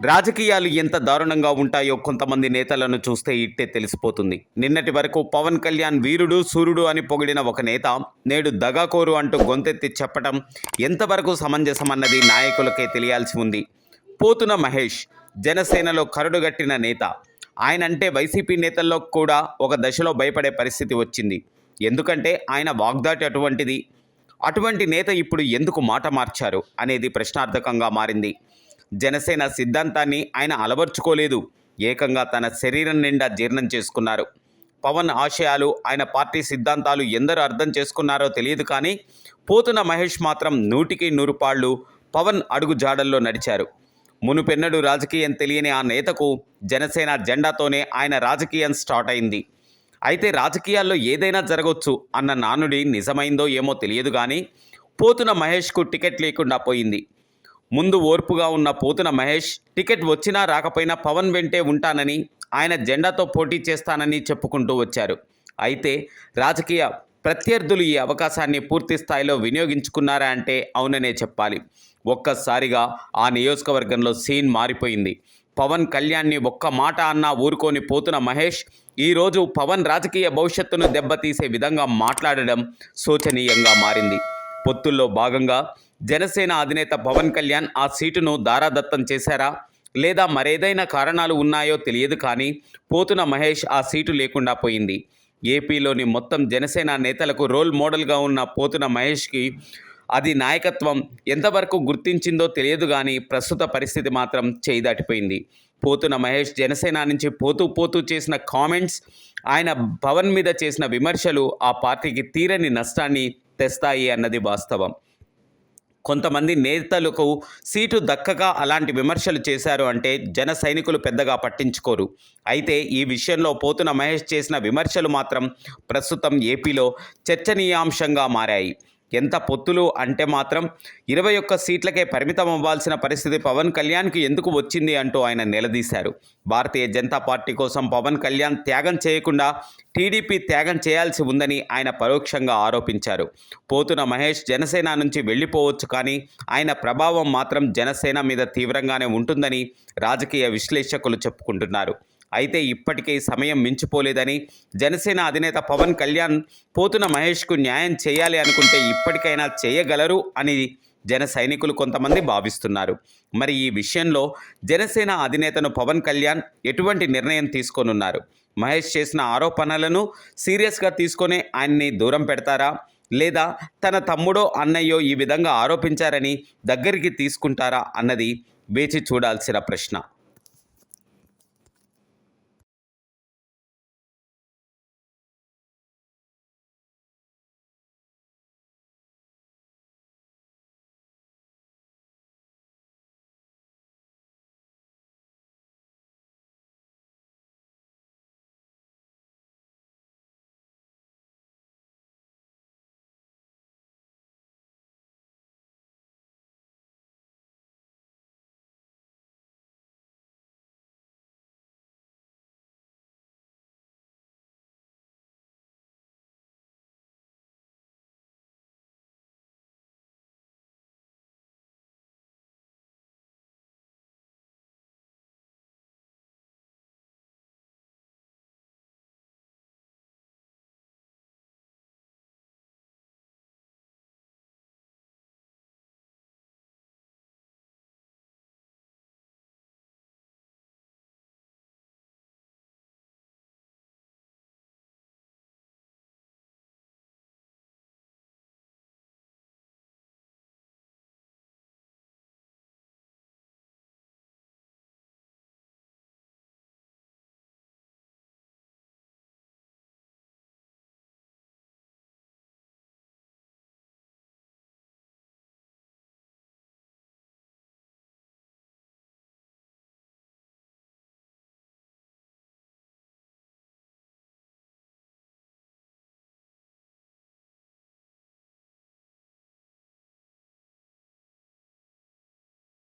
రాజకీయాలు ఎంత దారుణంగా ఉంటాయో కొంతమంది నేతలను చూస్తే ఇట్టే తెలిసిపోతుంది. నిన్నటి వరకు పవన్ కళ్యాణ్ వీరుడు సూర్యుడు అని పొగిడిన ఒక నేత నేడు దగాకోరు అంటూ గొంతెత్తి చెప్పటం ఎంతవరకు సమంజసమన్నది నాయకులకే తెలియాల్సి ఉంది. పోతున మహేష్ జనసేనలో కరడుగట్టిన నేత. ఆయనంటే వైసీపీ నేతల్లో కూడా ఒక దశలో భయపడే పరిస్థితి వచ్చింది. ఎందుకంటే ఆయన వాగ్దాటి అటువంటిది. అటువంటి నేత ఇప్పుడు ఎందుకు మాట మార్చారు అనేది ప్రశ్నార్థకంగా మారింది. జనసేన సిద్ధాంతాన్ని ఆయన అలవర్చుకోలేదు, ఏకంగా తన శరీరం నిండా జీర్ణం చేసుకున్నారు. పవన్ ఆశయాలు, ఆయన పార్టీ సిద్ధాంతాలు ఎందరూ అర్థం చేసుకున్నారో తెలియదు, కానీ పోతున మహేష్ మాత్రం 100కి 100 పాళ్ళు పవన్ అడుగు జాడల్లో నడిచారు. మునుపెన్నడూ రాజకీయం తెలియని ఆ నేతకు జనసేన జెండాతోనే ఆయన రాజకీయం స్టార్ట్ అయింది. అయితే రాజకీయాల్లో ఏదైనా జరగవచ్చు అన్న నానుడి నిజమైందో ఏమో తెలియదు, కానీ పోతున మహేష్కు టికెట్ లేకుండా పోయింది. ముందు ఓర్పుగా ఉన్న పోతున మహేష్ టికెట్ వచ్చినా రాకపోయినా పవన్ వెంటే ఉంటానని, ఆయన జెండాతో పోటీ చేస్తానని చెప్పుకుంటూ వచ్చారు. అయితే రాజకీయ ప్రత్యర్థులు ఈ అవకాశాన్ని పూర్తి స్థాయిలో వినియోగించుకున్నారా అంటే అవుననే చెప్పాలి. ఒక్కసారిగా ఆ నియోజకవర్గంలో సీన్ మారిపోయింది. పవన్ కళ్యాణ్ని ఒక్క మాట అన్నా ఊరుకోని పోతున మహేష్ ఈరోజు పవన్ రాజకీయ భవిష్యత్తును దెబ్బతీసే విధంగా మాట్లాడడం శోచనీయంగా మారింది. పొత్తుల్లో భాగంగా జనసేన అధినేత పవన్ కళ్యాణ్ ఆ సీటును దారాదత్తం చేశారా లేదా మరేదైనా కారణాలు ఉన్నాయో తెలియదు, కానీ పోతున మహేష్ ఆ సీటు లేకుండా పోయింది. ఏపీలోని మొత్తం జనసేన నేతలకు రోల్ మోడల్గా ఉన్న పోతున మహేష్కి అది నాయకత్వం ఎంతవరకు గుర్తించిందో తెలియదు, కానీ ప్రస్తుత పరిస్థితి మాత్రం చేయి దాటిపోయింది. పోతున మహేష్ జనసేన నుంచి పోతూ చేసిన కామెంట్స్, ఆయన పవన్ మీద చేసిన విమర్శలు ఆ పార్టీకి తీరని నష్టాన్ని తెస్తాయి అన్నది వాస్తవం. కొంతమంది నేతలకు సీటు దక్కక అలాంటి విమర్శలు చేశారు అంటే జన సైనికులు పెద్దగా పట్టించుకోరు. అయితే ఈ విషయంలో పోతున మహేష్ చేసిన విమర్శలు మాత్రం ప్రస్తుతం ఏపీలో చర్చనీయాంశంగా మారాయి. ఎంత పొత్తులు అంటే మాత్రం 21 సీట్లకే పరిమితం అవ్వాల్సిన పరిస్థితి పవన్ కళ్యాణ్కి ఎందుకు వచ్చింది అంటూ ఆయన నిలదీశారు. భారతీయ జనతా పార్టీ కోసం పవన్ కళ్యాణ్ త్యాగం చేయకుండా టీడీపీ త్యాగం చేయాల్సి ఉందని ఆయన పరోక్షంగా ఆరోపించారు. పోతున మహేష్ జనసేన నుంచి వెళ్ళిపోవచ్చు, కానీ ఆయన ప్రభావం మాత్రం జనసేన మీద తీవ్రంగానే ఉంటుందని రాజకీయ విశ్లేషకులు చెప్పుకుంటున్నారు. అయితే ఇప్పటికే సమయం మించిపోలేదని, జనసేన అధినేత పవన్ కళ్యాణ్ పోతున మహేష్కు న్యాయం చేయాలి అనుకుంటే ఇప్పటికైనా చేయగలరు అని జన సైనికులు కొంతమంది భావిస్తున్నారు. మరి ఈ విషయంలో జనసేన అధినేతను పవన్ కళ్యాణ్ ఎటువంటి నిర్ణయం తీసుకోనున్నారు? మహేష్ చేసిన ఆరోపణలను సీరియస్గా తీసుకొని ఆయన్ని దూరం పెడతారా, లేదా తన తమ్ముడో అన్నయ్యో ఈ విధంగా ఆరోపించారని దగ్గరికి తీసుకుంటారా అన్నది వేచి చూడాల్సిన ప్రశ్న.